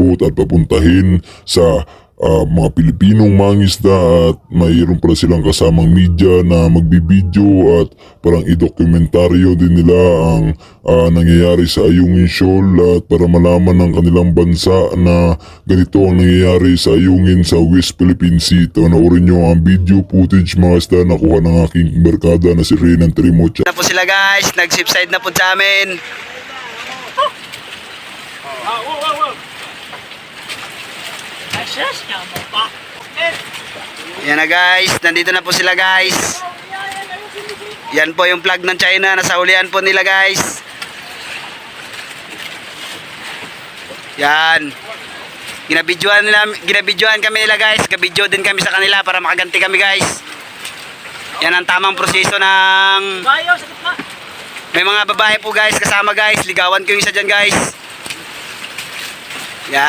boat at papuntahin sa mga Pilipinong mangisda at mayroon pala silang kasamang media na magbibideo at parang i-dokumentaryo din nila ang nangyayari sa Ayungin Shoal at para malaman ng kanilang bansa na ganito ang nangyayari sa Ayungin sa West Philippine Sea. Panoorin nyo ang video footage mga isda na kuha ng aking barkada na si Renan Trimocha. Na po sila guys, nag-shipside na po sa amin. Yan na guys, nandito na po sila guys. Yan po yung flag ng China, nasa hulihan po nila guys. Yan. Ginabidyohan kami nila guys, gabidyo din kami sa kanila para makaganti kami guys. Yan ang tamang proseso ng... May mga babae po guys, kasama guys, ligawan ko yung isa dyan guys.